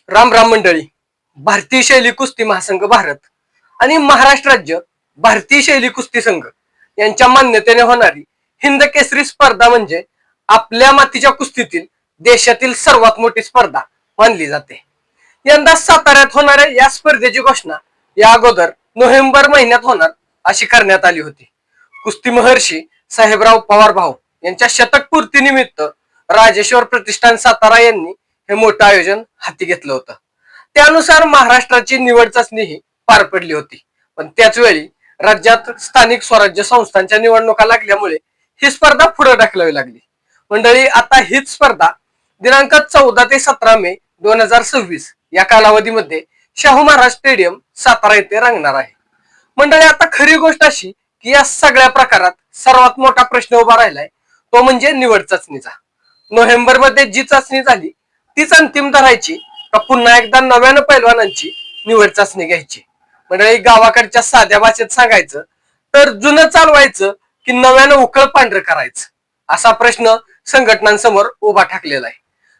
राम राम मंडळी. भारतीय शैली कुस्ती महासंघ भारत आणि महाराष्ट्र राज्य भारतीय शैली कुस्ती संघ यांच्या मान्यतेने होणारी हिंद केसरी स्पर्धा म्हणजे आपल्या मातीच्या कुस्तीतील देशातील सर्वात मोठी स्पर्धा मानली जाते. यंदा साताऱ्यात होणाऱ्या या स्पर्धेची घोषणा या अगोदर नोव्हेंबर महिन्यात होणार अशी करण्यात आली होती. कुस्ती महर्षी साहेबराव पवार भाऊ यांच्या शतक पूर्तीनिमित्त राजेश्वर प्रतिष्ठान सातारा यांनी हे मोठं आयोजन हाती घेतलं होतं. त्यानुसार महाराष्ट्राची निवड चाचणी ही पार पडली होती. पण त्याच वेळी राज्यात स्थानिक स्वराज्य संस्थांच्या निवडणुका लागल्यामुळे ही स्पर्धा पुढे ढकलावी लागली. मंडळी, आता हीच स्पर्धा दिनांक 14 ते 17 मे 2026 या कालावधीमध्ये शाहू महाराज स्टेडियम सातारा येथे रंगणार आहे. मंडळी, आता खरी गोष्ट अशी की या सगळ्या प्रकारात सर्वात मोठा प्रश्न उभा राहिलाय तो म्हणजे निवड चाचणीचा. नोव्हेंबर मध्ये जी चाचणी झाली तीच अंतिम धरायची का पुन्हा एकदा नव्यानं पैलवानांची निवड चाचणी घ्यायची? मंडळी, गावाकडच्या साध्या भाषेत सांगायचं तर जुनं चालवायचं की नव्यानं उकळ पांढरं करायचं, असा प्रश्न संघटनांसमोर उभा ठाकलेला आहे.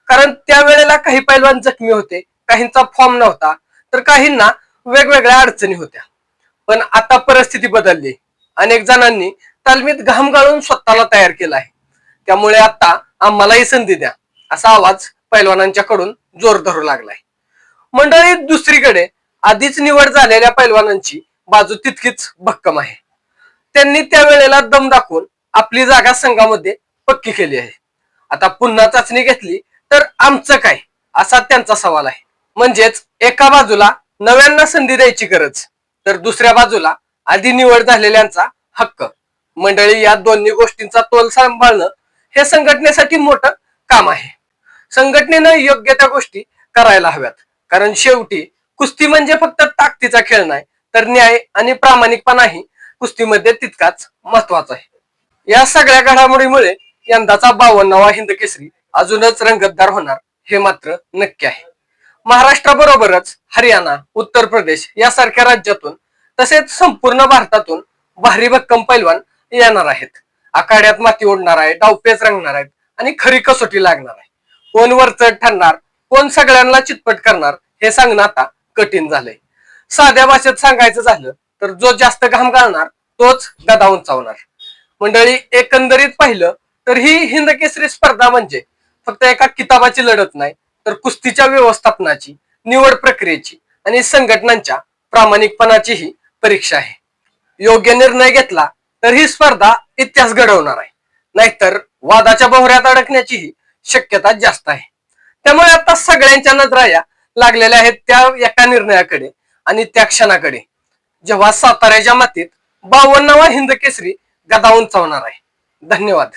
कारण त्यावेळेला काही पैलवान जखमी होते, काहींचा फॉर्म नव्हता, तर काहींना वेगवेगळ्या अडचणी होत्या. पण आता परिस्थिती बदलली. अनेक जणांनी तालमीत घाम गाळून स्वतःला तयार केला आहे. त्यामुळे आता आम्हालाही संधी द्या असा आवाज पैलवानांच्याकडून जोर धरू लागलाय. मंडळी, दुसरीकडे आधीच निवड झालेल्या पैलवानांची बाजू तितकीच भक्कम आहे. त्यांनी त्यावेळेला दम दाखवून आपली जागा संघामध्ये पक्की केली आहे. आता पुन्हा चाचणी घेतली तर आमचं काय, असा त्यांचा सवाल आहे. म्हणजेच एका बाजूला नव्यांना संधी द्यायची गरज, तर दुसऱ्या बाजूला आधी निवड झालेल्यांचा हक्क. मंडळी, या दोन्ही गोष्टींचा तोल सांभाळणं हे संघटनेसाठी मोठं काम आहे. संघटनेनं योग्य त्या गोष्टी करायला हव्यात. कारण शेवटी कुस्ती म्हणजे फक्त ताकदीचा खेळ नाही, तर न्याय आणि प्रामाणिकपणाही कुस्तीमध्ये तितकाच महत्वाचा आहे. या सगळ्या घडामोडीमुळे यंदाचा 52वा हिंद केसरी अजूनच रंगतदार होणार हे मात्र नक्की आहे. महाराष्ट्राबरोबरच हरियाणा, उत्तर प्रदेश यासारख्या राज्यातून तसेच संपूर्ण भारतातून भारी भक्कम पैलवान येणार आहेत. आखाड्यात माती ओढणार आहे, डावपेच रंगणार आहेत आणि खरी कसोटी लागणार आहे. कोण वरचढ ठरणार, कोण सगळ्यांना चितपट करणार हे सांगणं आता कठीण झालंय. साध्या भाषेत सांगायचं झालं तर जो जास्त घाम घालणार तोच गदा उंचावणार. मंडळी, एकंदरीत पाहिलं तर ही हिंद केसरी स्पर्धा म्हणजे फक्त एका किताबाची लढत नाही, तर कुस्तीच्या व्यवस्थापनाची, निवड प्रक्रियेची आणि संघटनांच्या प्रामाणिकपणाची ही परीक्षा आहे. योग्य निर्णय घेतला तर ही स्पर्धा इतिहास घडवणार आहे, नाहीतर वादाच्या भोवऱ्यात अडकण्याचीही शक्यता जास्त आहे. त्यामुळे आता सगळ्यांच्या नजरा या लागलेल्या आहेत त्या एका निर्णयाकडे आणि त्या क्षणाकडे, जेव्हा साताऱ्याच्या मातीत 52वा हिंद केसरी गदा उंचावणार आहे. धन्यवाद.